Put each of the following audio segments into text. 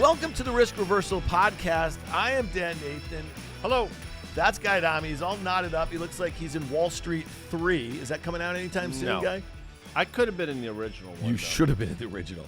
Welcome to the Risk Reversal Podcast. I am Dan Nathan. Hello. That's Guy Adami. He's all knotted up. He looks like he's in Wall Street 3. Is that coming out anytime soon, No. Guy? I could have been in the original one. You though. should have been in the original.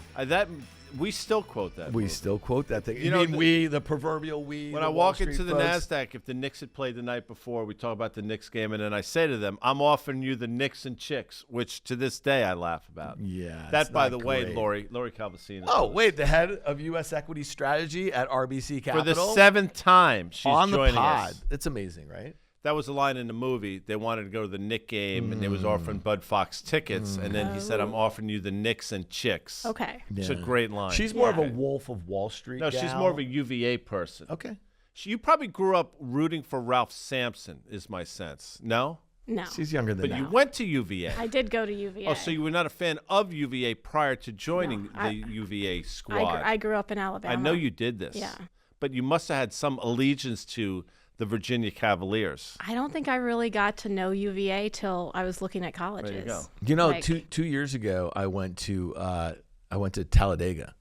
We still quote that. We movie. still quote that thing. You know, the proverbial we. When the I Wall walk Street into the folks. NASDAQ, if the Knicks had played the night before, we talk about the Knicks game, and then I say to them, I'm offering you the Knicks and chicks, which to this day I laugh about. Yeah. That, by not the way, great. Lori Calvasina. Oh, wait, the head of U.S. equity strategy at RBC Capital. For the 7th time, she's on the joining pod. us. It's amazing, right? That was a line in the movie. They wanted to go to the Knick game, and they was offering Bud Fox tickets, and then he said, I'm offering you the Knicks and chicks. Okay. It's a great line. She's more of a Wolf of Wall Street No, gal. she's more of a UVA person. Okay. You probably grew up rooting for Ralph Sampson, is my sense. No? No. She's younger than But that. you went to UVA. I did go to UVA. Oh, so you were not a fan of UVA prior to joining No, the UVA squad. I grew up in Alabama. I know you did this. Yeah. But you must have had some allegiance to the Virginia Cavaliers. I don't think I really got to know UVA till I was looking at colleges. There you go. You know, Like- two years ago, I went to Talladega.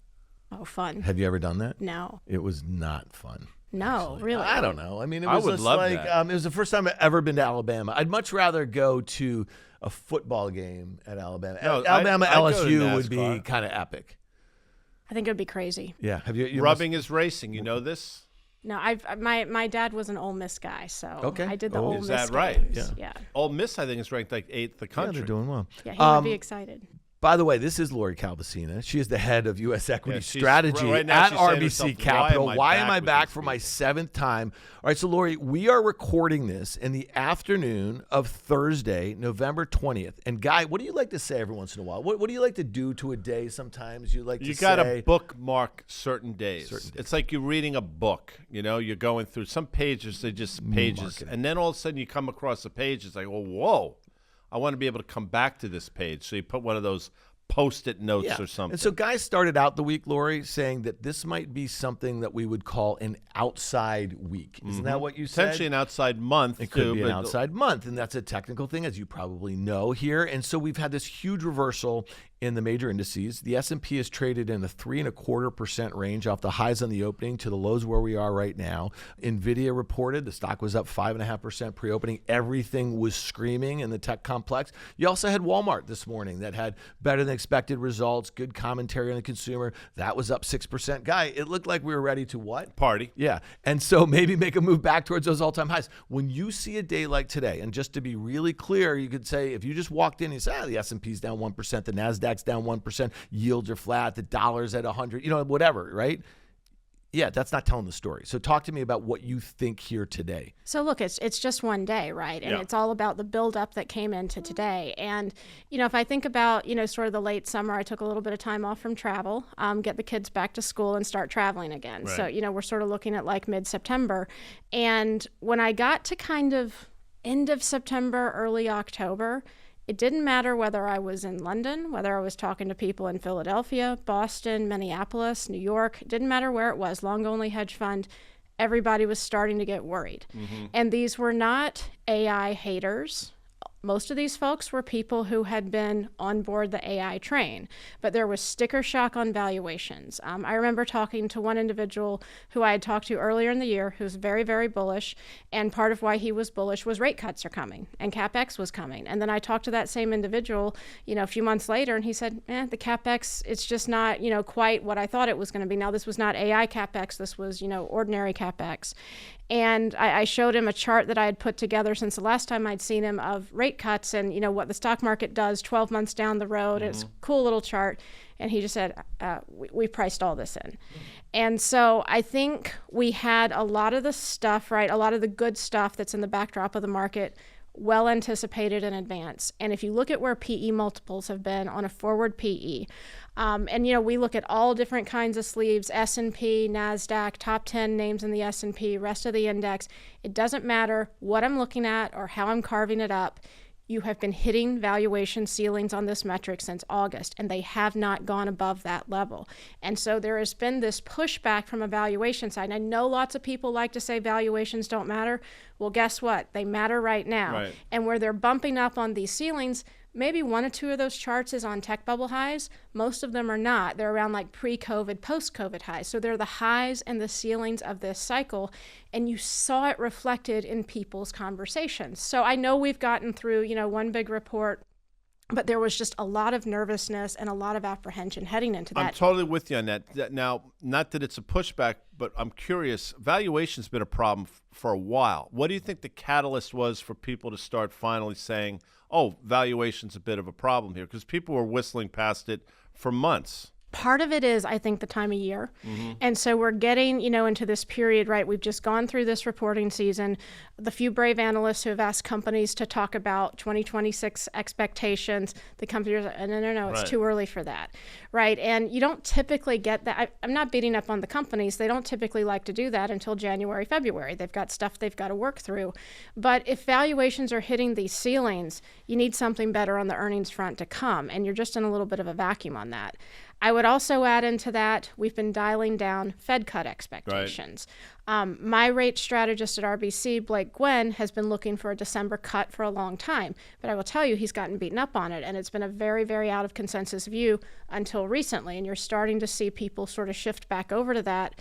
Oh, fun. Have you ever done that? No. It was not fun. No, really. I don't know. I mean, it I was would just love like that. it was the first time I've ever been to Alabama. I'd much rather go to a football game at Alabama. No, Alabama I'd go to LSU would be NASCAR. kind of epic. I think it would be crazy. Yeah. Have you Rubbing is racing. You know this? No, my dad was an Ole Miss guy, so Okay. I did the Oh. Ole Is Miss that right? games. Yeah. Ole Miss, I think, is ranked like 8th in the Yeah, country. they're doing well. Yeah, he would be excited. By the way, this is Lori Calvasina. She is the head of U.S. Equity Yeah, she's- Strategy right now at she's saying to RBC herself, Capital. Why am I with back these for my people? 7th time? All right, so Lori, we are recording this in the afternoon of Thursday, November 20th. And Guy, what do you like to say every once in a while? What do you like to do to a day sometimes? You like to You got to say, bookmark certain days. It's like you're reading a book. You know, you're going through some pages, they're just pages. And then all of a sudden you come across a page, it's like, oh, whoa, I want to be able to come back to this page. So you put one of those Post-it notes or something. And so Guy started out the week, Lori, saying that this might be something that we would call an outside week. Isn't that what you said? Essentially an outside month. It could too, be an but- outside month, and that's a technical thing, as you probably know here. And so we've had this huge reversal in the major indices. The S&P is traded in the 3.25% range off the highs on the opening to the lows where we are right now. NVIDIA reported the stock was up 5.5% pre-opening. Everything was screaming in the tech complex. You also had Walmart this morning that had better than expected results, good commentary on the consumer. That was up 6%. Guy, it looked like we were ready to what? Party. Yeah. And so maybe make a move back towards those all-time highs. When you see a day like today, and just to be really clear, you could say if you just walked in and you say, the S&P's down 1%, the NASDAQ's down 1%, yields are flat, the dollar's at 100, whatever, right? Yeah, that's not telling the story. So talk to me about what you think here today. So look, it's just one day, right? And it's all about the buildup that came into today. And, if I think about, sort of the late summer, I took a little bit of time off from travel, get the kids back to school and start traveling again. Right. So, we're sort of looking at like mid-September. And when I got to kind of end of September, early October, it didn't matter whether I was in London, whether I was talking to people in Philadelphia, Boston, Minneapolis, New York. It didn't matter where it was, long-only hedge fund. Everybody was starting to get worried. And these were not AI haters. Most of these folks were people who had been on board the AI train, but there was sticker shock on valuations. I remember talking to one individual who I had talked to earlier in the year who was very, very bullish, and part of why he was bullish was rate cuts are coming and CapEx was coming. And then I talked to that same individual, a few months later, and he said, the CapEx, it's just not, quite what I thought it was going to be. Now, this was not AI CapEx, this was, ordinary CapEx. And I showed him a chart that I had put together since the last time I'd seen him of rate cuts and, what the stock market does 12 months down the road. It's a cool little chart. And he just said, we priced all this in. And so I think we had a lot of the stuff, right, a lot of the good stuff that's in the backdrop of the market well anticipated in advance. And if you look at where PE multiples have been on a forward PE, and we look at all different kinds of sleeves, S&P, NASDAQ, top 10 names in the S&P, rest of the index, it doesn't matter what I'm looking at or how I'm carving it up. You have been hitting valuation ceilings on this metric since August, and they have not gone above that level. And so there has been this pushback from a valuation side. And I know lots of people like to say valuations don't matter. Well, guess what? They matter right now. Right. And where they're bumping up on these ceilings, maybe one or two of those charts is on tech bubble highs. Most of them are not. They're around like pre-COVID, post-COVID highs. So they're the highs and the ceilings of this cycle. And you saw it reflected in people's conversations. So I know we've gotten through, one big report, but there was just a lot of nervousness and a lot of apprehension heading into that. I'm totally with you on that. Now, not that it's a pushback, but I'm curious. Valuation's been a problem for a while. What do you think the catalyst was for people to start finally saying, oh, valuation's a bit of a problem here? Because people were whistling past it for months. Part of it is, I think, the time of year. And so we're getting, into this period, right? We've just gone through this reporting season. The few brave analysts who have asked companies to talk about 2026 expectations, the companies are, no, it's too early for that, right? And you don't typically get that. I'm not beating up on the companies. They don't typically like to do that until January, February. They've got stuff they've got to work through. But if valuations are hitting these ceilings, you need something better on the earnings front to come. And you're just in a little bit of a vacuum on that. I would also add into that, we've been dialing down Fed cut expectations. Right. My rate strategist at RBC, Blake Gwen, has been looking for a December cut for a long time. But I will tell you, he's gotten beaten up on it. And it's been a very, very out of consensus view until recently. And you're starting to see people sort of shift back over to that.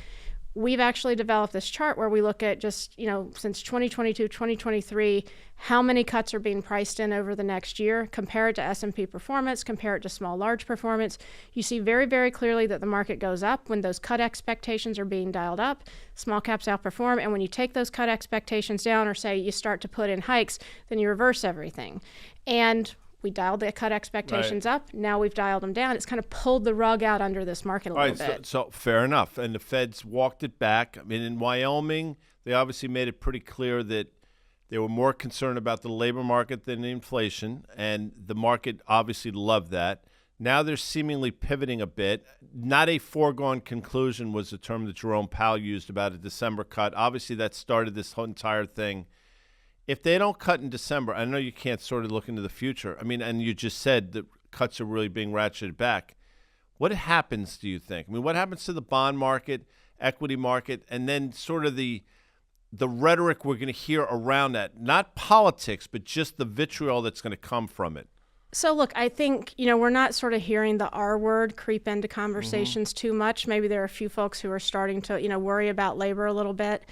We've actually developed this chart where we look at just, since 2022, 2023, how many cuts are being priced in over the next year, compare it to S&P performance, compare it to small, large performance. You see very, very clearly that the market goes up when those cut expectations are being dialed up, small caps outperform, and when you take those cut expectations down or say you start to put in hikes, then you reverse everything. And we dialed the cut expectations up. Now we've dialed them down. It's kind of pulled the rug out under this market a little bit. So fair enough. And the Feds walked it back. I mean, in Wyoming, they obviously made it pretty clear that they were more concerned about the labor market than the inflation, and the market obviously loved that. Now they're seemingly pivoting a bit. Not a foregone conclusion was the term that Jerome Powell used about a December cut. Obviously, that started this whole entire thing. If they don't cut in December, I know you can't sort of look into the future. I mean, and you just said that cuts are really being ratcheted back. What happens, do you think? I mean, what happens to the bond market, equity market, and then sort of the rhetoric we're going to hear around that? Not politics, but just the vitriol that's going to come from it. So look, I think, we're not sort of hearing the R word creep into conversations too much. Maybe there are a few folks who are starting to, worry about labor a little bit.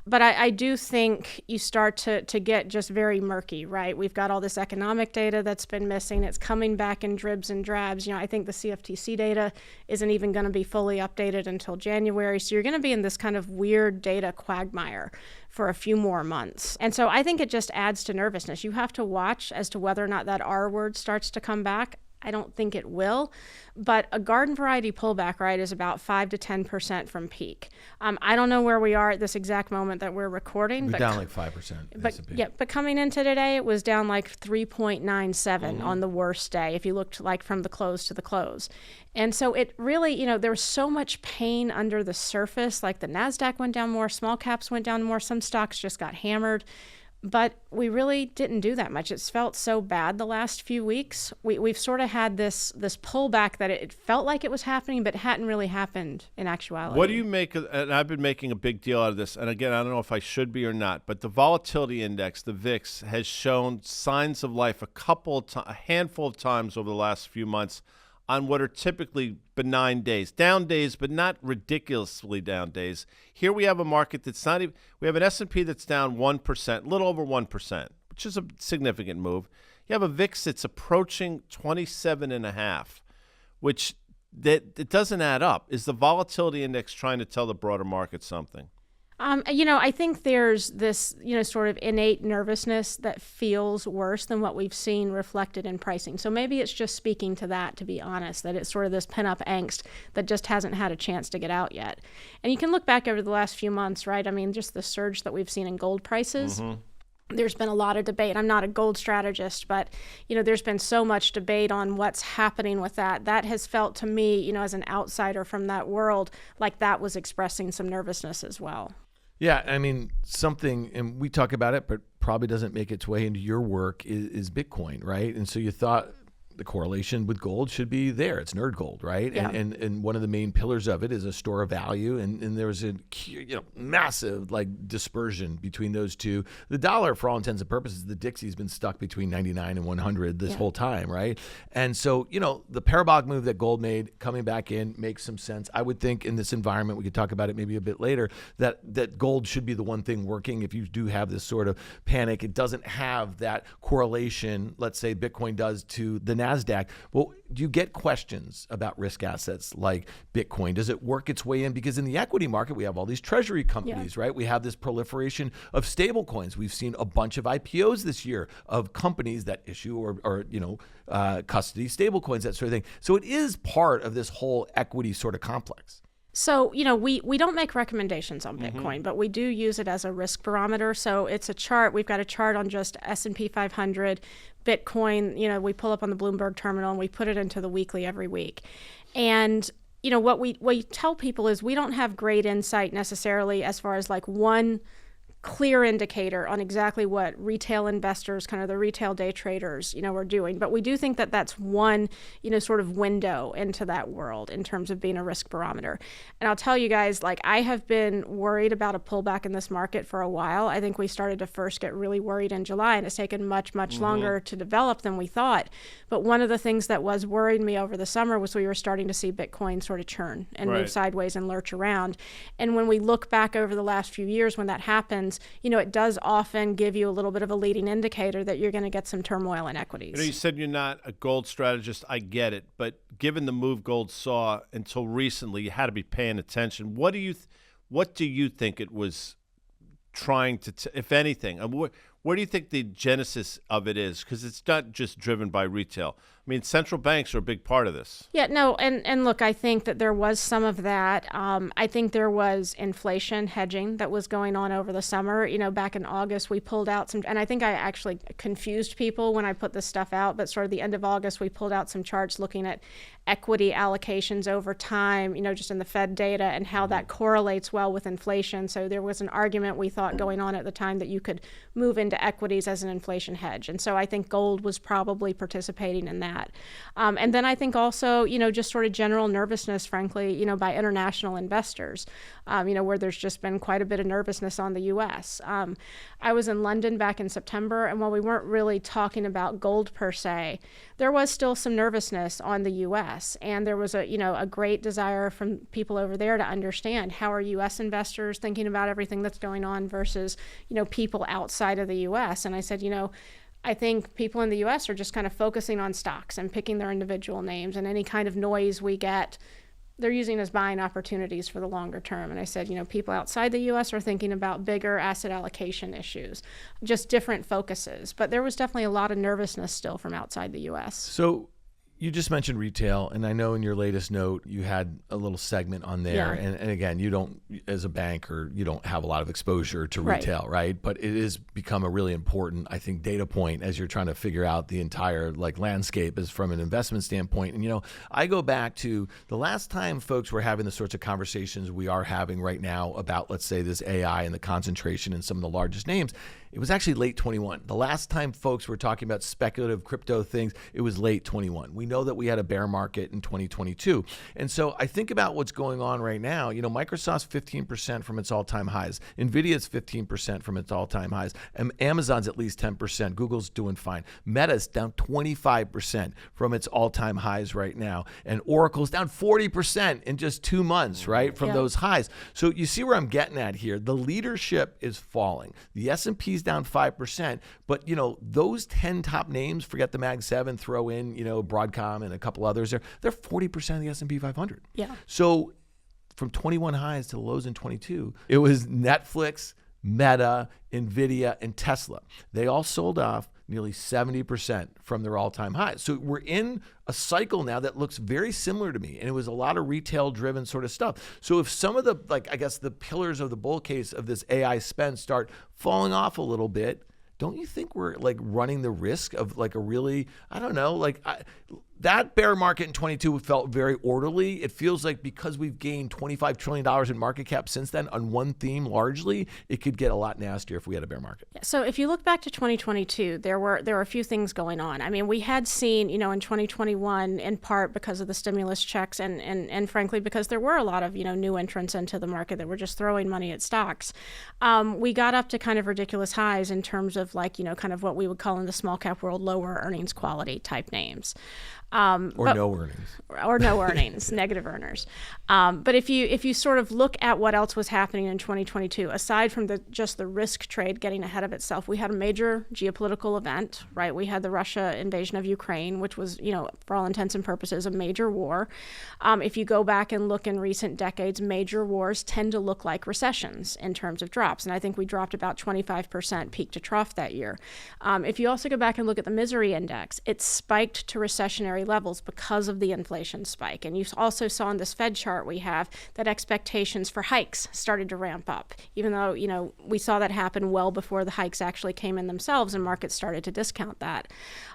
But I do think you start to get just very murky, right? We've got all this economic data that's been missing. It's coming back in dribs and drabs. I think the CFTC data isn't even going to be fully updated until January. So you're going to be in this kind of weird data quagmire for a few more months. And so I think it just adds to nervousness. You have to watch as to whether or not that R word starts to come back. I don't think it will, but a garden variety pullback, right, is about 5 to 10% from peak. I don't know where we are at this exact moment that we're recording. We're down like 5%. But coming into today, it was down like 3.97 on the worst day, if you looked like from the close to the close. And so it really, there was so much pain under the surface, like the NASDAQ went down more, small caps went down more, some stocks just got hammered. But we really didn't do that much. It's felt so bad the last few weeks. We've sort of had this pullback that it felt like it was happening, but hadn't really happened in actuality. What do you make of, and I've been making a big deal out of this, and again, I don't know if I should be or not, but the volatility index, the VIX, has shown signs of life a handful of times over the last few months on what are typically benign days. Down days, but not ridiculously down days. Here we have a market that's not even, we have an S&P that's down 1%, a little over 1%, which is a significant move. You have a VIX that's approaching 27.5, which it doesn't add up. Is the volatility index trying to tell the broader market something? I think there's this, sort of innate nervousness that feels worse than what we've seen reflected in pricing. So maybe it's just speaking to that, to be honest, that it's sort of this pent-up angst that just hasn't had a chance to get out yet. And you can look back over the last few months, right? I mean, just the surge that we've seen in gold prices. There's been a lot of debate. I'm not a gold strategist, but, there's been so much debate on what's happening with that. That has felt to me, as an outsider from that world, like that was expressing some nervousness as well. Yeah, I mean, something, and we talk about it, but probably doesn't make its way into your work, is Bitcoin, right? And so you thought the correlation with gold should be there. It's nerd gold, right? Yeah. And one of the main pillars of it is a store of value. And there's a massive like dispersion between those two. The dollar, for all intents and purposes, the Dixie's been stuck between 99 and 100 this whole time, right? And so, the parabolic move that gold made coming back in makes some sense. I would think in this environment, we could talk about it maybe a bit later, that gold should be the one thing working. If you do have this sort of panic, it doesn't have that correlation, let's say Bitcoin does to the NASDAQ. Well, do you get questions about risk assets like Bitcoin? Does it work its way in? Because in the equity market, we have all these treasury companies, right? We have this proliferation of stable coins. We've seen a bunch of IPOs this year of companies that issue or custody stable coins, that sort of thing. So it is part of this whole equity sort of complex. So, we don't make recommendations on Bitcoin, but we do use it as a risk barometer. So it's a chart. We've got a chart on just S&P 500, Bitcoin, we pull up on the Bloomberg terminal and we put it into the weekly every week. And, what we tell people is we don't have great insight necessarily as far as like one clear indicator on exactly what retail investors, kind of the retail day traders, are doing. But we do think that that's one, sort of window into that world in terms of being a risk barometer. And I'll tell you guys, like, I have been worried about a pullback in this market for a while. I think we started to first get really worried in July, and it's taken much, much longer to develop than we thought. But one of the things that was worrying me over the summer was we were starting to see Bitcoin sort of churn and move sideways and lurch around. And when we look back over the last few years when that happens, it does often give you a little bit of a leading indicator that you're going to get some turmoil in equities. You said you're not a gold strategist. I get it. But given the move gold saw until recently, you had to be paying attention. What do you think it was trying to, if anything? Where do you think the genesis of it is? Because it's not just driven by retail. I mean, central banks are a big part of this. Yeah, no, and look, I think that there was some of that. I think there was inflation hedging that was going on over the summer. Back in August, we pulled out some, and I think I actually confused people when I put this stuff out, but sort of the end of August, we pulled out some charts looking at equity allocations over time, just in the Fed data and how that correlates well with inflation. So there was an argument we thought going on at the time that you could move into equities as an inflation hedge. And so I think gold was probably participating in that. And then I think also, just sort of general nervousness, frankly, by international investors, where there's just been quite a bit of nervousness on the U.S. I was in London back in September, and while we weren't really talking about gold per se, there was still some nervousness on the U.S. And there was a great desire from people over there to understand how are U.S. investors thinking about everything that's going on versus, people outside of the U.S. And I said, I think people in the U.S. are just kind of focusing on stocks and picking their individual names, and any kind of noise we get, they're using as buying opportunities for the longer term. And I said, people outside the U.S. are thinking about bigger asset allocation issues, just different focuses. But there was definitely a lot of nervousness still from outside the U.S. So you just mentioned retail, and I know in your latest note you had a little segment on there. Yeah. And again, you don't, as a banker, you don't have a lot of exposure to retail, right? But it has become a really important, I think, data point as you're trying to figure out the entire landscape as from an investment standpoint. And I go back to the last time folks were having the sorts of conversations we are having right now about, let's say, this AI and the concentration in some of the largest names. It was actually late 21. The last time folks were talking about speculative crypto things, it was late 21. We know that we had a bear market in 2022. And so I think about what's going on right now. Microsoft's 15% from its all-time highs. NVIDIA's 15% from its all-time highs. Amazon's at least 10%. Google's doing fine. Meta's down 25% from its all-time highs right now. And Oracle's down 40% in just 2 months, right, from those highs. So you see where I'm getting at here. The leadership is falling. The S&P's down 5%, but those 10 top names, forget the Mag 7, throw in Broadcom and a couple others there, they're 40% of the S&P 500. Yeah. So from 21 highs to the lows in 22, it was Netflix, Meta, NVIDIA, and Tesla. They all sold off nearly 70% from their all-time highs. So we're in a cycle now that looks very similar to me, and it was a lot of retail-driven sort of stuff. So if some of the, the pillars of the bull case of this AI spend start falling off a little bit, don't you think we're running the risk of a really, I don't know, that bear market in 22 felt very orderly. It feels like because we've gained $25 trillion in market cap since then on one theme largely, it could get a lot nastier if we had a bear market. So if you look back to 2022, there were a few things going on. I mean, we had seen, in 2021, in part because of the stimulus checks and frankly, because there were a lot of, new entrants into the market that were just throwing money at stocks. We got up to kind of ridiculous highs in terms of kind of what we would call in the small cap world, lower earnings quality type names. No earnings, negative earners. But if you sort of look at what else was happening in 2022, aside from just the risk trade getting ahead of itself, we had a major geopolitical event, right? We had the Russia invasion of Ukraine, which was, for all intents and purposes, a major war. If you go back and look in recent decades, major wars tend to look like recessions in terms of drops. And I think we dropped about 25% peak to trough that year. If you also go back and look at the misery index, it spiked to recessionary levels because of the inflation spike. And you also saw in this Fed chart we have that expectations for hikes started to ramp up, even though, we saw that happen well before the hikes actually came in themselves and markets started to discount that.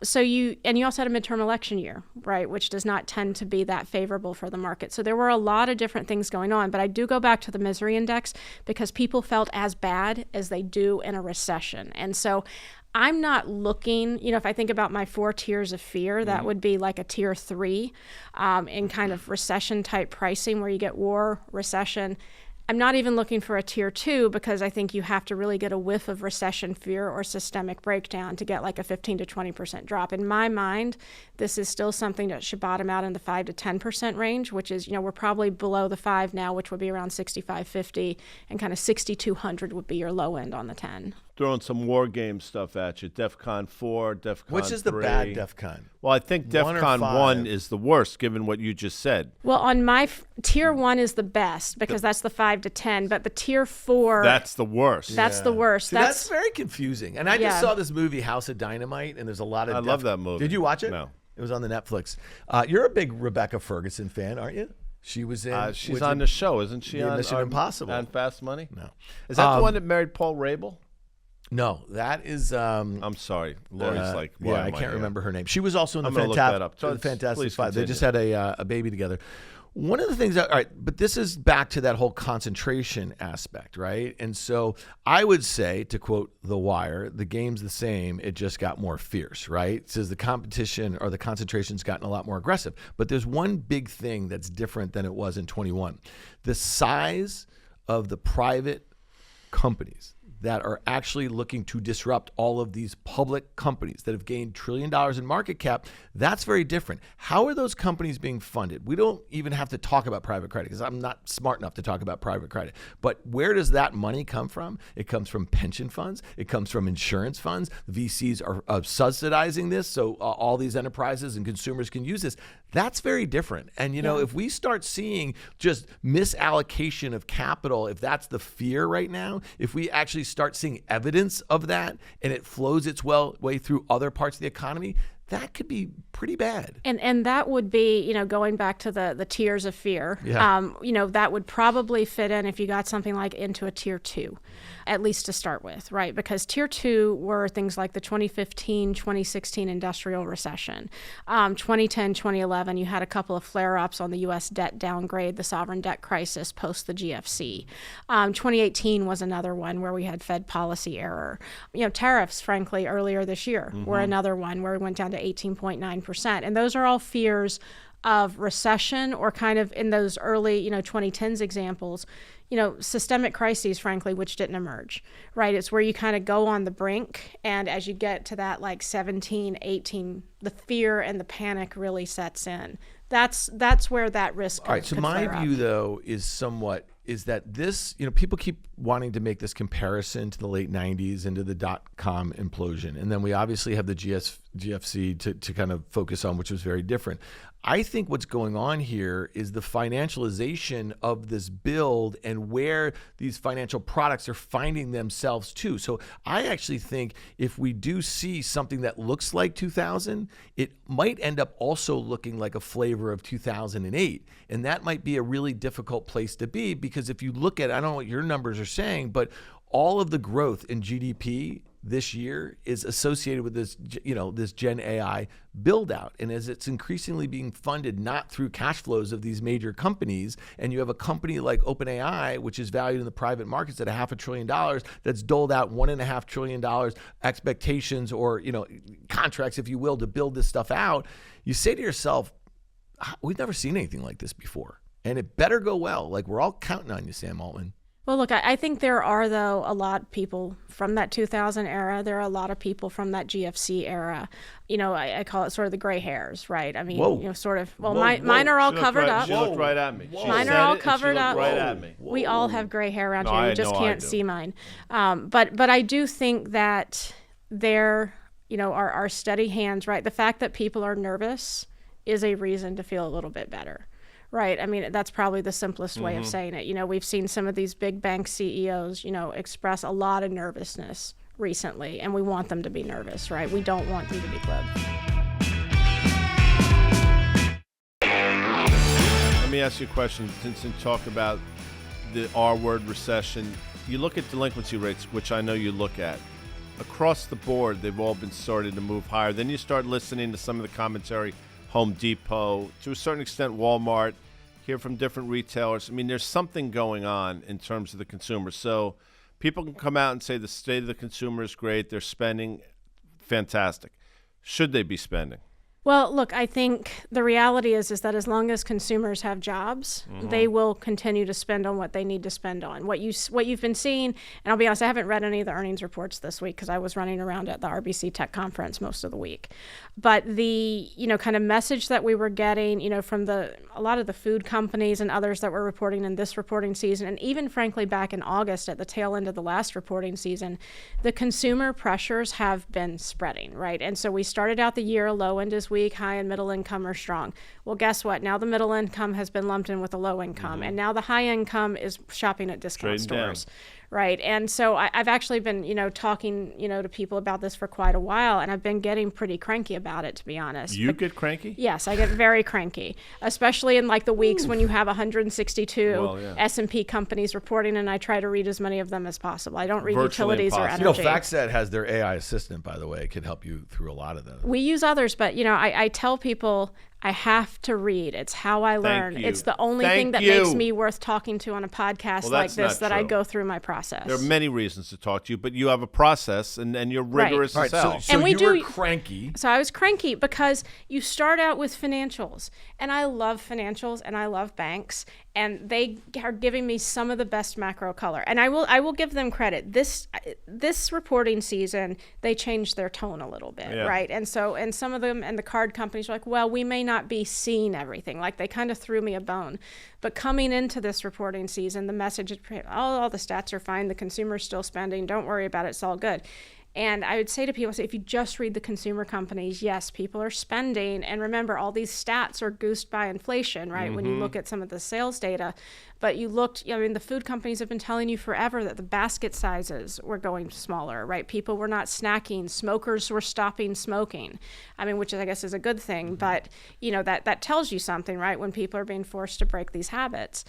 So you also had a midterm election year, right, which does not tend to be that favorable for the market. So there were a lot of different things going on, but I do go back to the misery index because people felt as bad as they do in a recession. And so I'm not looking, if I think about my 4 tiers of fear, that would be like a tier 3 in kind of recession type pricing where you get war, recession. I'm not even looking for a tier 2 because I think you have to really get a whiff of recession fear or systemic breakdown to get like a 15 to 20% drop. In my mind, this is still something that should bottom out in the 5 to 10% range, which is, we're probably below the 5 now, which would be around 65.50, and kind of 6,200 would be your low end on the 10. Throwing some war game stuff at you. DEFCON 4, DEFCON 3. Which is the bad DEFCON? Well, I think DEFCON 1 is the worst, given what you just said. Well, on my tier 1 is the best because that's the 5 to 10, but the tier 4... That's the worst. That's the worst. See, that's very confusing. And I just saw this movie, House of Dynamite, and there's a lot of... I love that movie. Did you watch it? No. It was on the Netflix. You're a big Rebecca Ferguson fan, aren't you? She was in... she's on the show, isn't she? On Mission Impossible. On Fast Money? No. Is that the one that married Paul Rabel? No, that is... I'm sorry. Lori's I can't remember her name. She was also in the Fantastic Five. They just had a baby together. One of the things that, all right, but this is back to that whole concentration aspect, right? And so I would say, to quote The Wire, the game's the same, it just got more fierce, right? It says the competition or the concentration's gotten a lot more aggressive. But there's one big thing that's different than it was in 21. The size of the private companies that are actually looking to disrupt all of these public companies that have gained $1 trillion in market cap, that's very different. How are those companies being funded? We don't even have to talk about private credit because I'm not smart enough to talk about private credit. But where does that money come from? It comes from pension funds. It comes from insurance funds. VCs are subsidizing this so all these enterprises and consumers can use this. That's very different. And, if we start seeing just misallocation of capital, if that's the fear right now, if we actually start seeing evidence of that and it flows its way through other parts of the economy, that could be pretty bad. And that would be, going back to the tiers of fear, that would probably fit in if you got something like into a tier 2, at least to start with, right? Because tier 2 were things like the 2015, 2016 industrial recession. 2010, 2011, you had a couple of flare-ups on the U.S. debt downgrade, the sovereign debt crisis post the GFC. 2018 was another one where we had Fed policy error. Tariffs, frankly, earlier this year were another one where we went down to 18.9%. And those are all fears of recession or kind of in those early, 2010s examples, systemic crises, frankly, which didn't emerge, right? It's where you kind of go on the brink. And as you get to that like 17, 18, the fear and the panic really sets in. That's where that risk could, all right, so my view, though, is that this, people keep wanting to make this comparison to the late 90s and to the dot-com implosion. And then we obviously have the GFC to kind of focus on, which was very different. I think what's going on here is the financialization of this build and where these financial products are finding themselves too. So I actually think if we do see something that looks like 2000, it might end up also looking like a flavor of 2008. And that might be a really difficult place to be because if you look at, I don't know what your numbers are saying, but all of the growth in GDP this year is associated with this, this Gen AI build out. And as it's increasingly being funded not through cash flows of these major companies, and you have a company like OpenAI, which is valued in the private markets at $500 billion, that's doled out $1.5 trillion expectations or, contracts, if you will, to build this stuff out, you say to yourself, we've never seen anything like this before. And it better go well. Like, we're all counting on you, Sam Altman. Well, look, I think there are, though, a lot of people from that 2000 era. There are a lot of people from that GFC era. I call it sort of the gray hairs, right? I mean, sort of. Well, mine are all covered up. She looked right at me. Mine are all covered up. Right at me. We all have gray hair around here. You just can't see mine. But I do think that there, are steady hands, right? The fact that people are nervous is a reason to feel a little bit better. Right. I mean, that's probably the simplest way of saying it. We've seen some of these big bank CEOs, express a lot of nervousness recently, and we want them to be nervous, right? We don't want them to be glib. Let me ask you a question. Since you talk about the R-word recession, you look at delinquency rates, which I know you look at. Across the board, they've all been starting to move higher. Then you start listening to some of the commentary, Home Depot, to a certain extent Walmart, hear from different retailers. I mean, there's something going on in terms of the consumer. So people can come out and say the state of the consumer is great, they're spending, fantastic. Should they be spending? Well, look, I think the reality is that as long as consumers have jobs, they will continue to spend on what they need to spend on. What you've been seeing, and I'll be honest, I haven't read any of the earnings reports this week because I was running around at the RBC Tech Conference most of the week. But the, kind of message that we were getting, from a lot of the food companies and others that were reporting in this reporting season, and even frankly back in August at the tail end of the last reporting season, the consumer pressures have been spreading, right? And so we started out the year, low end is weak, high and middle income are strong. Well, guess what? Now the middle income has been lumped in with the low income, and now the high income is shopping at discount stores. Right. And so I've actually been, talking, to people about this for quite a while, and I've been getting pretty cranky about it, to be honest. You get cranky? Yes, I get very cranky, especially in like the weeks when you have 162 S&P companies reporting, and I try to read as many of them as possible. I don't read utilities or energy. FactSet has their AI assistant, by the way. It can help you through a lot of those. We use others, but, I tell people I have to read. It's how I learn. It's the only thing that makes me worth talking to on a podcast like this, that I go through my process. There are many reasons to talk to you, but you have a process, and you're rigorous as hell. So you were cranky. So I was cranky because you start out with financials, and I love financials, and I love banks, and they are giving me some of the best macro color. And I will give them credit. This reporting season, they changed their tone a little bit, right? And some of them and the card companies are like, well, we may not be seeing everything. Like, they kind of threw me a bone. But coming into this reporting season, the message is, all the stats are fine. The consumer's still spending. Don't worry about it. It's all good. And I would say to people, if you just read the consumer companies, yes, people are spending. And remember, all these stats are goosed by inflation, right? When you look at some of the sales data. But the food companies have been telling you forever that the basket sizes were going smaller, right? People were not snacking. Smokers were stopping smoking. Which I guess is a good thing. But, that tells you something, right? When people are being forced to break these habits.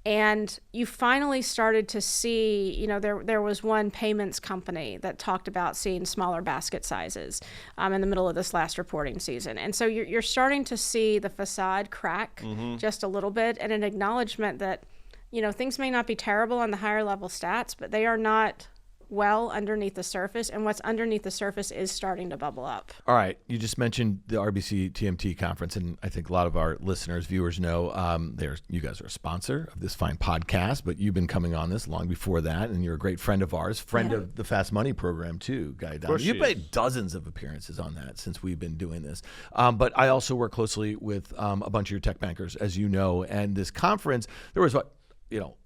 And you finally started to see, there was one payments company that talked about seeing smaller basket sizes in the middle of this last reporting season. And so you're starting to see the facade crack just a little bit, and an acknowledgement that, things may not be terrible on the higher level stats, but they are not well underneath the surface, and what's underneath the surface is starting to bubble up. All right. You just mentioned the RBC TMT conference, and I think a lot of our listeners, viewers know you guys are a sponsor of this fine podcast, but you've been coming on this long before that, and you're a great friend of ours, of the Fast Money program too, Guy Adami. You've made dozens of appearances on that since we've been doing this. But I also work closely with a bunch of your tech bankers, as you know, and this conference, there was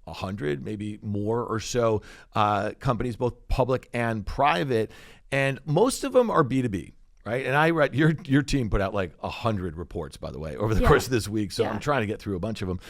100, maybe more or so companies, both public and private, and most of them are B2B, right? And I read your team put out like 100 reports, by the way, over the course of this week. So I'm trying to get through a bunch of them.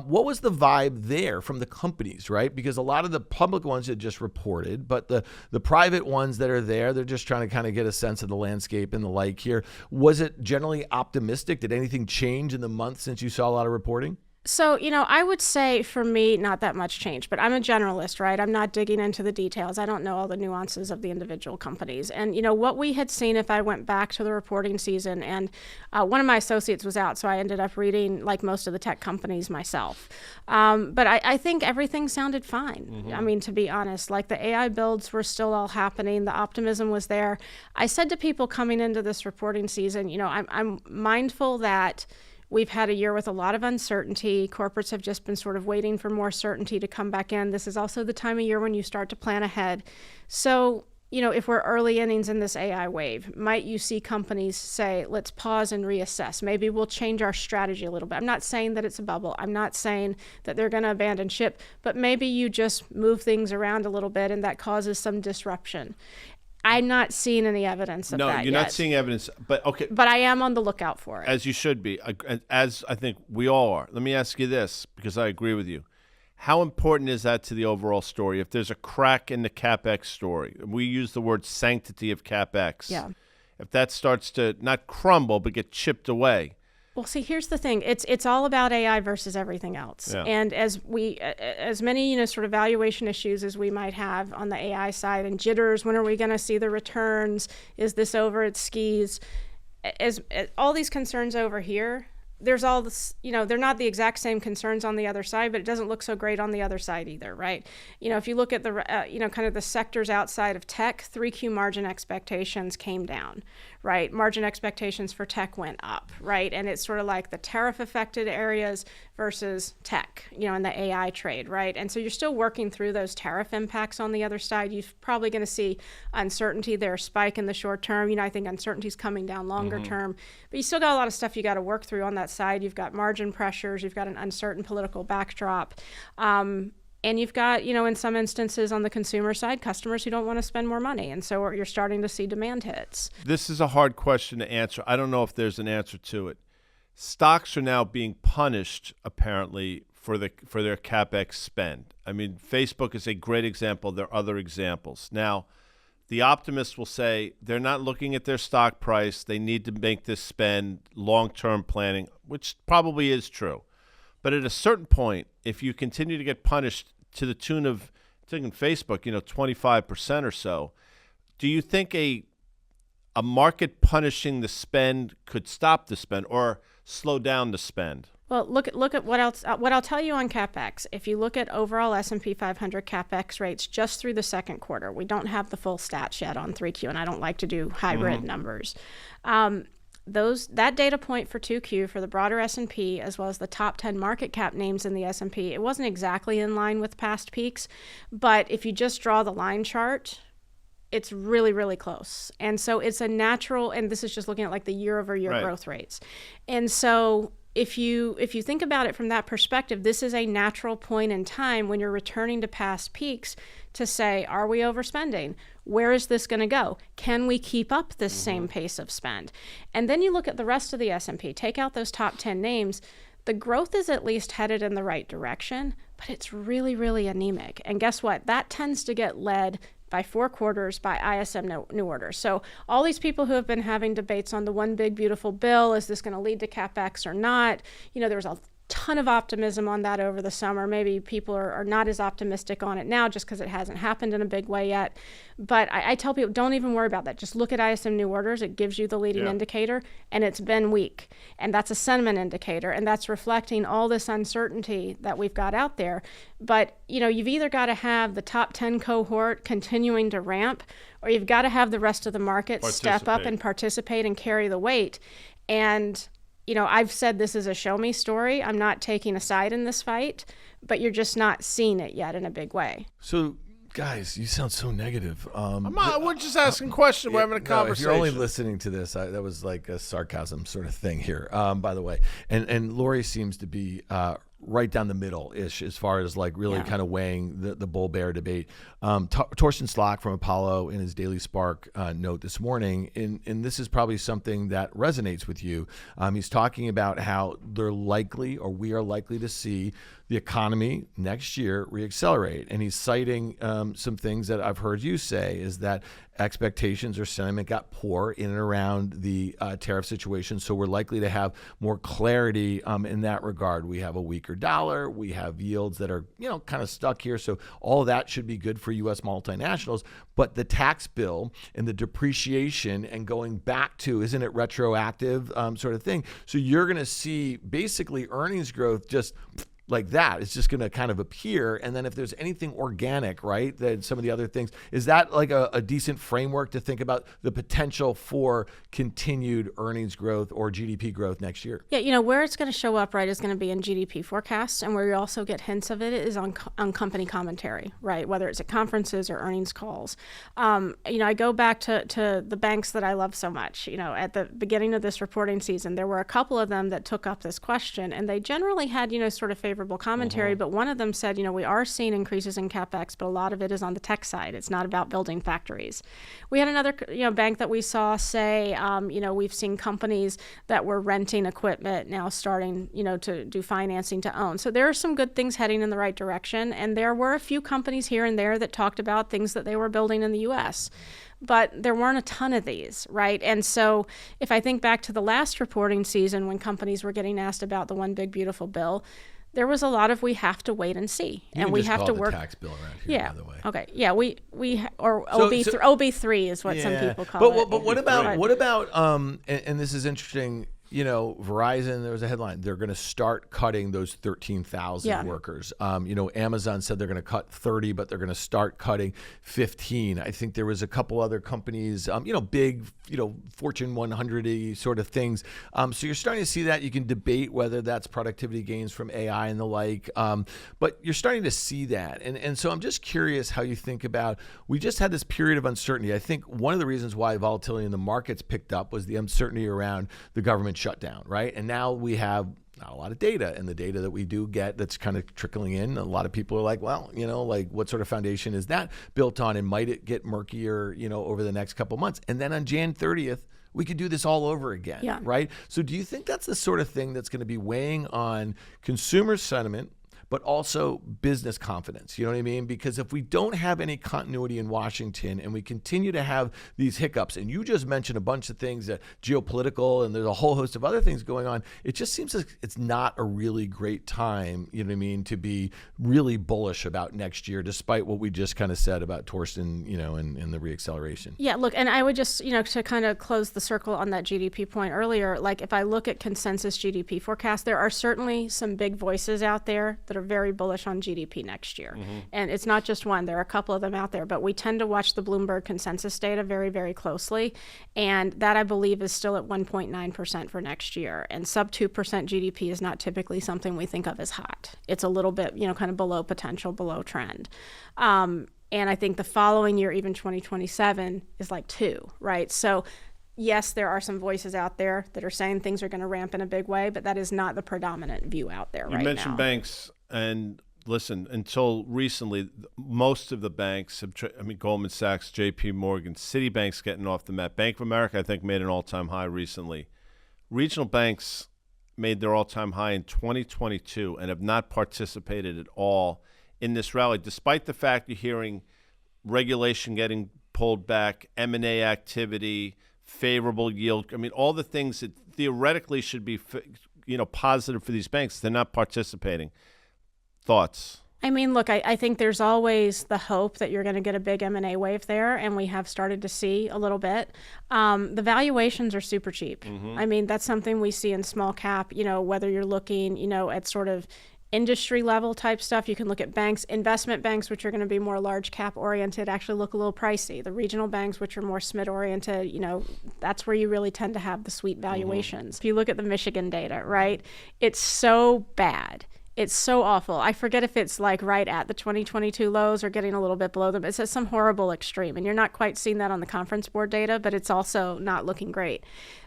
What was the vibe there from the companies, right? Because a lot of the public ones had just reported, but the private ones that are there, they're just trying to kind of get a sense of the landscape and the like here. Was it generally optimistic? Did anything change in the month since you saw a lot of reporting? So, I would say for me, not that much change, but I'm a generalist, right? I'm not digging into the details. I don't know all the nuances of the individual companies. And, what we had seen, if I went back to the reporting season, and one of my associates was out, so I ended up reading like most of the tech companies myself. But I think everything sounded fine. Mm-hmm. I mean, to be honest, like the AI builds were still all happening. The optimism was there. I said to people coming into this reporting season, I'm mindful that we've had a year with a lot of uncertainty. Corporates have just been sort of waiting for more certainty to come back in. This is also the time of year when you start to plan ahead. So, if we're early innings in this AI wave, might you see companies say, let's pause and reassess? Maybe we'll change our strategy a little bit. I'm not saying that it's a bubble. I'm not saying that they're going to abandon ship, but maybe you just move things around a little bit and that causes some disruption. I'm not seeing any evidence of that yet. No, you're not seeing evidence, but okay. But I am on the lookout for it. As you should be, as I think we all are. Let me ask you this, because I agree with you. How important is that to the overall story? If there's a crack in the CapEx story, we use the word sanctity of CapEx. Yeah. If that starts to not crumble, but get chipped away. Well, see, here's the thing. It's all about AI versus everything else. Yeah. And as many, sort of valuation issues as we might have on the AI side and jitters, when are we going to see the returns? Is this over its skis? As all these concerns over here, there's all this, they're not the exact same concerns on the other side, but it doesn't look so great on the other side either, right? If you look at the, kind of the sectors outside of tech, 3Q margin expectations came down, right? Margin expectations for tech went up, right? And it's sort of like the tariff affected areas versus tech, in the AI trade, right? And so you're still working through those tariff impacts on the other side. You're probably going to see uncertainty there spike in the short term. I think uncertainty is coming down longer term, but you still got a lot of stuff you got to work through on that side. You've got margin pressures, you've got an uncertain political backdrop, and you've got, in some instances on the consumer side, customers who don't want to spend more money. And so you're starting to see demand hits. This is a hard question to answer. I don't know if there's an answer to it. Stocks are now being punished, apparently, for their CapEx spend. I mean, Facebook is a great example. There are other examples. Now, the optimists will say they're not looking at their stock price. They need to make this spend long-term planning, which probably is true. But at a certain point, if you continue to get punished to the tune of, taking Facebook, 25% or so, do you think a market punishing the spend could stop the spend or slow down the spend? Well, look at what else. What I'll tell you on CapEx. If you look at overall S&P 500 CapEx rates just through the second quarter, we don't have the full stats yet on 3Q, and I don't like to do hybrid numbers. That data point for 2Q for the broader S&P, as well as the top 10 market cap names in the S&P, it wasn't exactly in line with past peaks, but if you just draw the line chart, it's really, really close. And so it's a natural, and this is just looking at like the year-over-year growth rates. And so if you think about it from that perspective, this is a natural point in time when you're returning to past peaks to say, are we overspending? Where is this going to go? Can we keep up this same pace of spend? And then you look at the rest of the S&P, take out those top 10 names, the growth is at least headed in the right direction, but it's really, really anemic. And guess what? That tends to get led by 4 quarters by ISM new orders. So all these people who have been having debates on the one big beautiful bill, is this going to lead to CapEx or not? There was a ton of optimism on that over the summer. Maybe people are not as optimistic on it now just because it hasn't happened in a big way yet. But I tell people, don't even worry about that. Just look at ISM new orders. It gives you the leading indicator, and it's been weak. And that's a sentiment indicator, and that's reflecting all this uncertainty that we've got out there. But, you've either got to have the top 10 cohort continuing to ramp, or you've got to have the rest of the market step up and participate and carry the weight. And I've said this is a show me story. I'm not taking a side in this fight, but you're just not seeing it yet in a big way. So, guys, you sound so negative. We're just asking questions. We're having a conversation. If you're only listening to this, that was like a sarcasm sort of thing here, by the way. And Lori seems to be right down the middle-ish as far as like really kind of weighing the bull-bear debate. Torsten Slok from Apollo in his Daily Spark note this morning, and this is probably something that resonates with you. He's talking about how we are likely to see the economy next year reaccelerate. And he's citing some things that I've heard you say is that expectations or sentiment got poor in and around the tariff situation. So we're likely to have more clarity in that regard. We have a weaker dollar. We have yields that are, kind of stuck here. So all of that should be good for U.S. multinationals. But the tax bill and the depreciation and going back to, isn't it retroactive sort of thing? So you're going to see basically earnings growth just like that. It's just going to kind of appear. And then if there's anything organic, right, that some of the other things, is that like a decent framework to think about the potential for continued earnings growth or GDP growth next year? Yeah, where it's going to show up, right, is going to be in GDP forecasts, and where you also get hints of it is on company commentary, right, whether it's at conferences or earnings calls. I go back to the banks that I love so much. At the beginning of this reporting season, there were a couple of them that took up this question, and they generally had, sort of favorable commentary, but one of them said, we are seeing increases in CapEx, but a lot of it is on the tech side. It's not about building factories. We had another, bank that we saw say, we've seen companies that were renting equipment now starting, to do financing to own. So there are some good things heading in the right direction. And there were a few companies here and there that talked about things that they were building in the U.S., but there weren't a ton of these, right? And so if I think back to the last reporting season when companies were getting asked about the one big beautiful bill, there was a lot of we have to wait and see, and we have to work. The tax bill around here, yeah. By the way. Okay. Yeah. OB3 is what some people call it. But what about and this is interesting. Verizon, there was a headline, they're going to start cutting those 13,000 workers. Amazon said they're going to cut 30, but they're going to start cutting 15. I think there was a couple other companies, big, Fortune 100-y sort of things. So you're starting to see that. You can debate whether that's productivity gains from AI and the like, but you're starting to see that. And so I'm just curious how you think about, we just had this period of uncertainty. I think one of the reasons why volatility in the markets picked up was the uncertainty around the government shutdown, right? And now we have not a lot of data, and the data that we do get that's kind of trickling in, a lot of people are like, well, what sort of foundation is that built on, and might it get murkier, over the next couple months? And then on Jan 30th, we could do this all over again, right? So do you think that's the sort of thing that's going to be weighing on consumer sentiment, but also business confidence? You know what I mean? Because if we don't have any continuity in Washington and we continue to have these hiccups, and you just mentioned a bunch of things, that geopolitical, and there's a whole host of other things going on, it just seems like it's not a really great time, to be really bullish about next year, despite what we just kind of said about Torsten, and the reacceleration. Yeah, look, and I would just, to kind of close the circle on that GDP point earlier, like if I look at consensus GDP forecasts, there are certainly some big voices out there that are very bullish on GDP next year. Mm-hmm. And it's not just one, there are a couple of them out there, but we tend to watch the Bloomberg consensus data very, very closely. And that, I believe, is still at 1.9% for next year. And sub 2% GDP is not typically something we think of as hot. It's a little bit, kind of below potential, below trend. And I think the following year, even 2027, is like 2, right? So yes, there are some voices out there that are saying things are going to ramp in a big way, but that is not the predominant view out there right now. You mentioned banks, and listen, until recently, most of the banks, Goldman Sachs, JP Morgan, Citibank's getting off the mat. Bank of America, I think, made an all-time high recently. Regional banks made their all-time high in 2022 and have not participated at all in this rally, despite the fact you're hearing regulation getting pulled back, M&A activity, favorable yield. All the things that theoretically should be, positive for these banks, they're not participating. Thoughts? Look, I think there's always the hope that you're going to get a big M&A wave there, and we have started to see a little bit. The valuations are super cheap. Mm-hmm. That's something we see in small cap, whether you're looking, at sort of industry level type stuff. You can look at banks, investment banks, which are going to be more large cap oriented, actually look a little pricey. The regional banks, which are more SMID oriented, that's where you really tend to have the sweet valuations. Mm-hmm. If you look at the Michigan data, right, it's so bad. It's so awful. I forget if it's like right at the 2022 lows or getting a little bit below them. It's at some horrible extreme. And you're not quite seeing that on the conference board data, but it's also not looking great.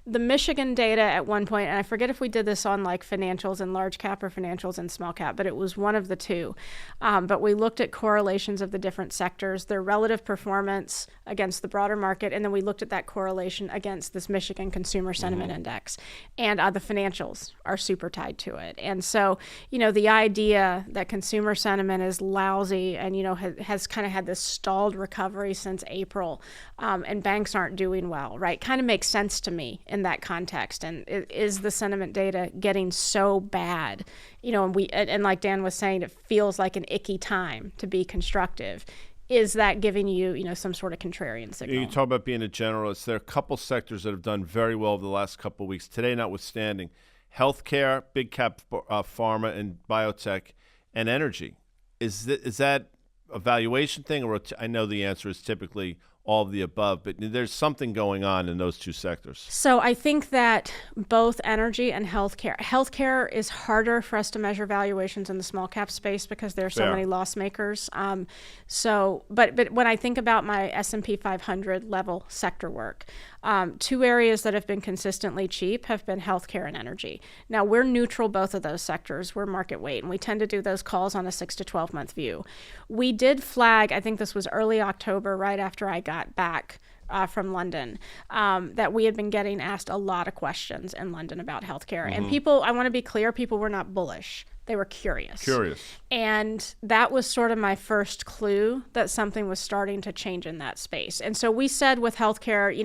The Michigan data at one point, and I forget if we did this on like financials and large cap or financials and small cap, but it was one of the two. But we looked at correlations of the different sectors, their relative performance against the broader market, and then we looked at that correlation against this Michigan Consumer Sentiment Index. And the financials are super tied to it. And so, the the idea that consumer sentiment is lousy and, has kind of had this stalled recovery since April, and banks aren't doing well, right, kind of makes sense to me in that context. And is the sentiment data getting so bad? And like Dan was saying, it feels like an icky time to be constructive. Is that giving you, some sort of contrarian signal? You talk about being a generalist. There are a couple sectors that have done very well over the last couple of weeks. Today, notwithstanding, healthcare, big cap pharma and biotech, and energy. Is that a valuation thing, or I know the answer is typically all of the above, but there's something going on in those two sectors. So I think that both energy and healthcare is harder for us to measure valuations in the small cap space because there are so many loss makers. But when I think about my S&P 500 level sector work, two areas that have been consistently cheap have been healthcare and energy. Now, we're neutral both of those sectors. We're market weight, and we tend to do those calls on a 6 to 12 month view. We did flag, I think this was early October, right after I got back from London, that we had been getting asked a lot of questions in London about healthcare. And people, I want to be clear, people were not bullish. They were curious. And that was sort of my first clue that something was starting to change in that space. And so we said with healthcare,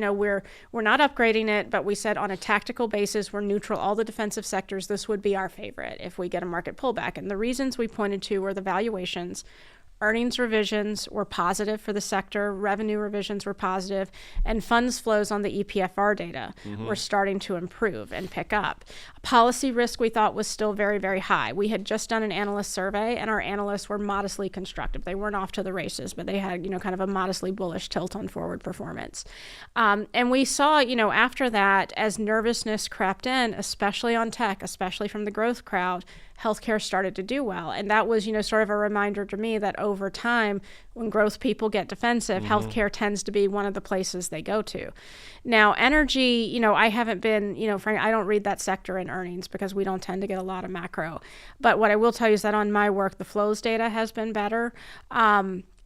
we're not upgrading it, but we said on a tactical basis, we're neutral. All the defensive sectors, this would be our favorite if we get a market pullback. And the reasons we pointed to were the valuations. Earnings revisions were positive for the sector, revenue revisions were positive, and funds flows on the EPFR data were starting to improve and pick up. Policy risk we thought was still very, very high. We had just done an analyst survey, and our analysts were modestly constructive. They weren't off to the races, but they had, kind of a modestly bullish tilt on forward performance. And we saw, after that, as nervousness crept in, especially on tech, especially from the growth crowd, healthcare started to do well. And that was, sort of a reminder to me that over time, when growth people get defensive, healthcare tends to be one of the places they go to. Now, energy, I haven't been, frank, I don't read that sector in earnings because we don't tend to get a lot of macro. But what I will tell you is that on my work, the flows data has been better.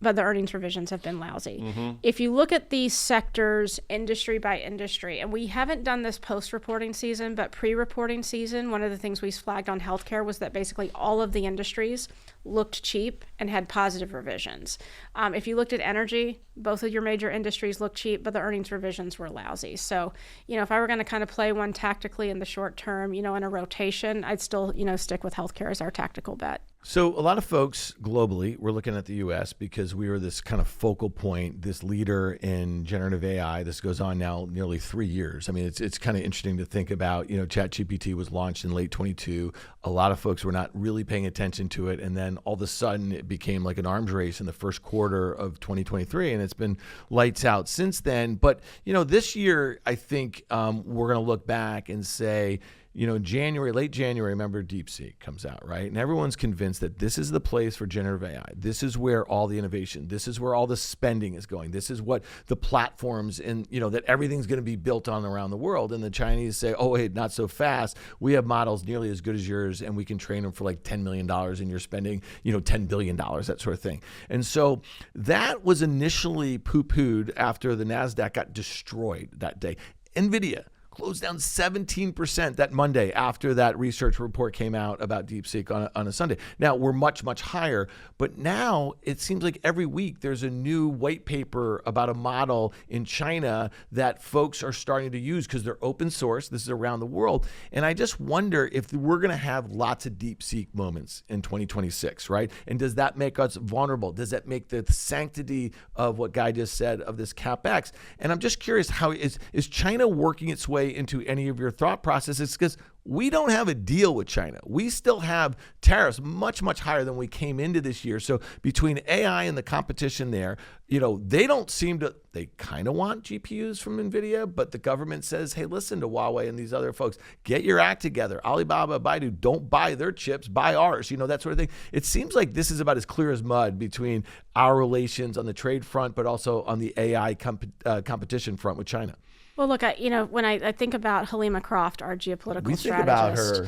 But the earnings revisions have been lousy. If you look at these sectors industry by industry, and we haven't done this post-reporting season, but pre-reporting season, one of the things we flagged on healthcare was that basically all of the industries looked cheap and had positive revisions. If you looked at energy, both of your major industries looked cheap, but the earnings revisions were lousy. So, if I were going to kind of play one tactically in the short term, in a rotation, I'd still, stick with healthcare as our tactical bet. So a lot of folks globally, we're looking at the U.S. because we are this kind of focal point, this leader in generative AI. This goes on now nearly 3 years. I mean, it's kind of interesting to think about, ChatGPT was launched in late 22. A lot of folks were not really paying attention to it. And then all of a sudden it became like an arms race in the first quarter of 2023. And it's been lights out since then. But, this year, I think we're going to look back and say, late January, remember DeepSeek comes out, right? And everyone's convinced that this is the place for generative AI. This is where all the innovation, this is where all the spending is going. This is what the platforms and, that everything's going to be built on around the world. And the Chinese say, oh, wait, not so fast. We have models nearly as good as yours, and we can train them for like $10 million, and you're spending, $10 billion, that sort of thing. And so that was initially poo-pooed after the NASDAQ got destroyed that day. NVIDIA closed down 17% that Monday after that research report came out about DeepSeek on a Sunday. Now, we're much, much higher, but now it seems like every week there's a new white paper about a model in China that folks are starting to use because they're open source. This is around the world. And I just wonder if we're going to have lots of DeepSeek moments in 2026, right? And does that make us vulnerable? Does that make the sanctity of what Guy just said of this CapEx? And I'm just curious, how is China working its way into any of your thought processes? Because we don't have a deal with China. We still have tariffs much, much higher than we came into this year. So between AI and the competition there, they don't seem to, they kind of want GPUs from NVIDIA, but the government says, hey, listen to Huawei and these other folks, get your act together. Alibaba, Baidu, don't buy their chips, buy ours, that sort of thing. It seems like this is about as clear as mud between our relations on the trade front, but also on the AI competition front with China. Well, look, when I think about Halima Croft, our geopolitical strategist. We think about her.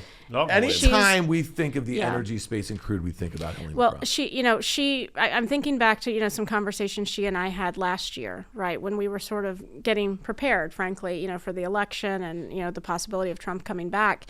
Anytime we think of the energy space and crude, we think about Halima Croft. Well, I'm thinking back to, some conversations she and I had last year, right, when we were sort of getting prepared, frankly, for the election and, the possibility of Trump coming back.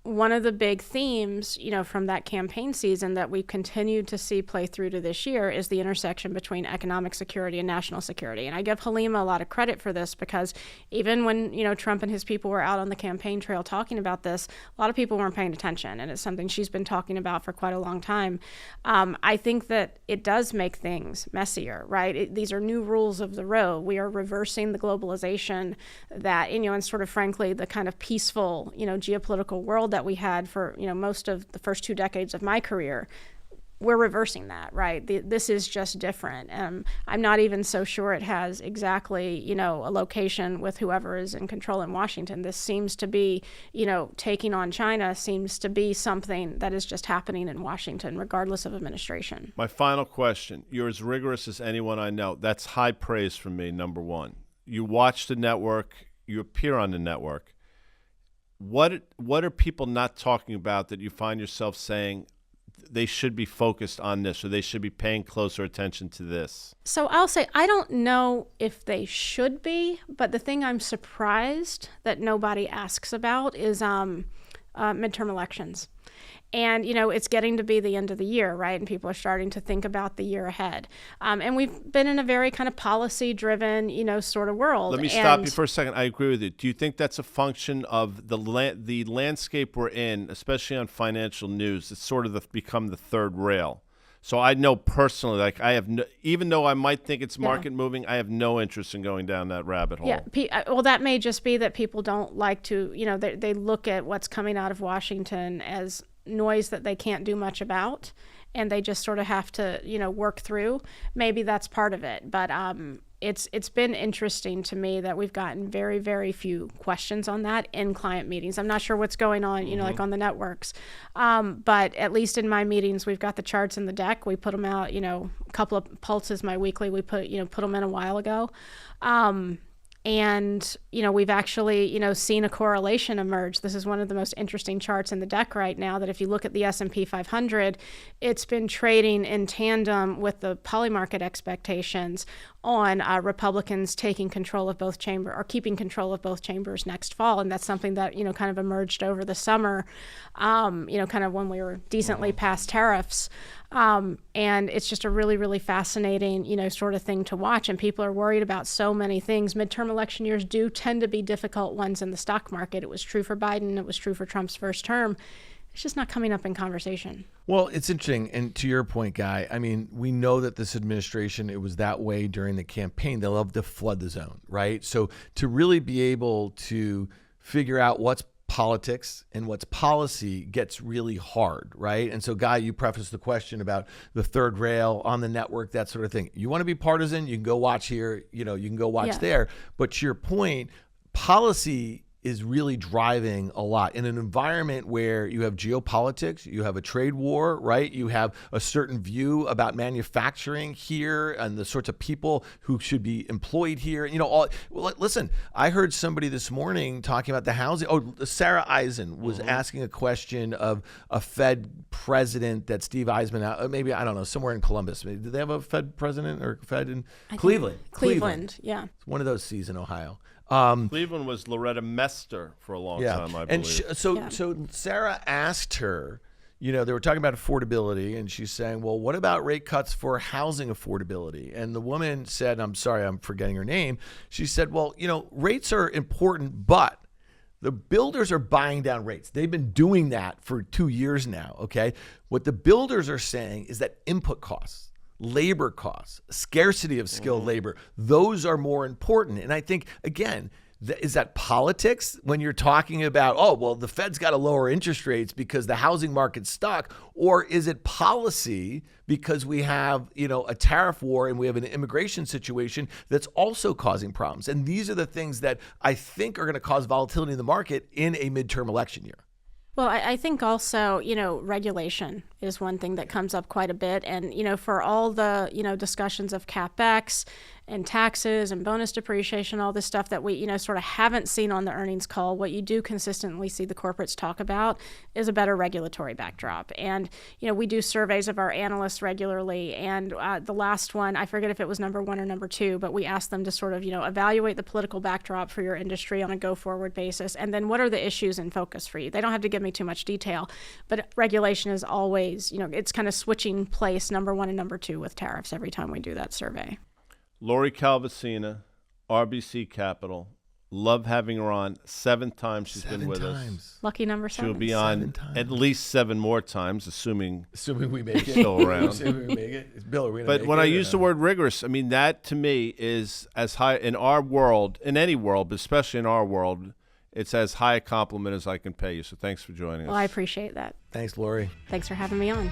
one of the big themes, from that campaign season that we've continued to see play through to this year is the intersection between economic security and national security. And I give Halima a lot of credit for this, because even when, Trump and his people were out on the campaign trail talking about this, a lot of people weren't paying attention. And it's something she's been talking about for quite a long time. I think that it does make things messier, right? These are new rules of the road. We are reversing the globalization that, and sort of frankly, the kind of peaceful, geopolitical world that we had for, most of the first 2 decades of my career. We're reversing that, right? This is just different. I'm not even so sure it has exactly, a location with whoever is in control in Washington. This seems to be, taking on China seems to be something that is just happening in Washington, regardless of administration. My final question. You're as rigorous as anyone I know. That's high praise from me, number one. You watch the network. You appear on the network. What are people not talking about that you find yourself saying they should be focused on this, or they should be paying closer attention to this? So I'll say I don't know if they should be, but the thing I'm surprised that nobody asks about is midterm elections. And, it's getting to be the end of the year, right? And people are starting to think about the year ahead. And we've been in a very kind of policy-driven, sort of world. Let me stop you for a second. I agree with you. Do you think that's a function of the landscape we're in, especially on financial news? It's sort of become the third rail. So I know personally, like I have, even though I might think it's market moving, I have no interest in going down that rabbit hole. Yeah, well, that may just be that people don't like to, they look at what's coming out of Washington as noise that they can't do much about, and they just sort of have to, work through. Maybe that's part of it, but it's been interesting to me that we've gotten very, very few questions on that in client meetings. I'm not sure what's going on, like on the networks, but at least in my meetings, we've got the charts in the deck. We put them out, a couple of pulses my weekly. We put them in a while ago. And, we've actually, seen a correlation emerge. This is one of the most interesting charts in the deck right now, that if you look at the S&P 500, it's been trading in tandem with the polymarket expectations on Republicans taking control of both chambers, or keeping control of both chambers next fall. And that's something that, kind of emerged over the summer, kind of when we were decently past tariffs. And it's just a really, really fascinating, sort of thing to watch. And people are worried about so many things. Midterm election years do tend to be difficult ones in the stock market. It was true for Biden. It was true for Trump's first term. It's just not coming up in conversation. Well, it's interesting. And to your point, Guy, I mean, we know that this administration, it was that way during the campaign. They love to flood the zone, right? So to really be able to figure out what's politics and what's policy gets really hard, right? And so, Guy, you prefaced the question about the third rail on the network, that sort of thing. You want to be partisan, you can go watch here, you can go watch there. But to your point, policy is really driving a lot in an environment where you have geopolitics, you have a trade war, right? You have a certain view about manufacturing here and the sorts of people who should be employed here. Listen, I heard somebody this morning talking about the housing. Oh, Sarah Eisen was asking a question of a Fed president that Steve Eisman, maybe, I don't know, somewhere in Columbus. Do they have a Fed president or Fed in Cleveland? Cleveland, yeah. It's one of those seas in Ohio. Cleveland was Loretta Mester for a long time, I believe. And so Sarah asked her, they were talking about affordability, and she's saying, well, what about rate cuts for housing affordability? And the woman said, I'm sorry, I'm forgetting her name. She said, well, rates are important, but the builders are buying down rates. They've been doing that for 2 years now, okay? What the builders are saying is that input costs, labor costs, scarcity of skilled labor, those are more important. And I think, again, is that politics when you're talking about, the Fed's got to lower interest rates because the housing market's stuck? Or is it policy because we have, a tariff war and we have an immigration situation that's also causing problems? And these are the things that I think are going to cause volatility in the market in a midterm election year. Well, I think also, regulation is one thing that comes up quite a bit. And, for all the, discussions of CapEx and taxes and bonus depreciation, all this stuff that we, sort of haven't seen on the earnings call. What you do consistently see the corporates talk about is a better regulatory backdrop. And, we do surveys of our analysts regularly. And the last one, I forget if it was number 1 or number 2, but we asked them to sort of, evaluate the political backdrop for your industry on a go-forward basis. And then what are the issues in focus for you? They don't have to give me too much detail, but regulation is always, it's kind of switching place number 1 and number 2 with tariffs every time we do that survey. Lori Calvasina, RBC Capital. Love having her on. 7 times she's been with us. Lucky number 7. She'll be on at least 7 more times, assuming we make it. Still around. Assuming we make it. Bill, are we gonna but when I use the word rigorous, I mean, that to me is as high in our world, in any world, but especially in our world, it's as high a compliment as I can pay you. So thanks for joining us. Well, I appreciate that. Thanks, Lori. Thanks for having me on.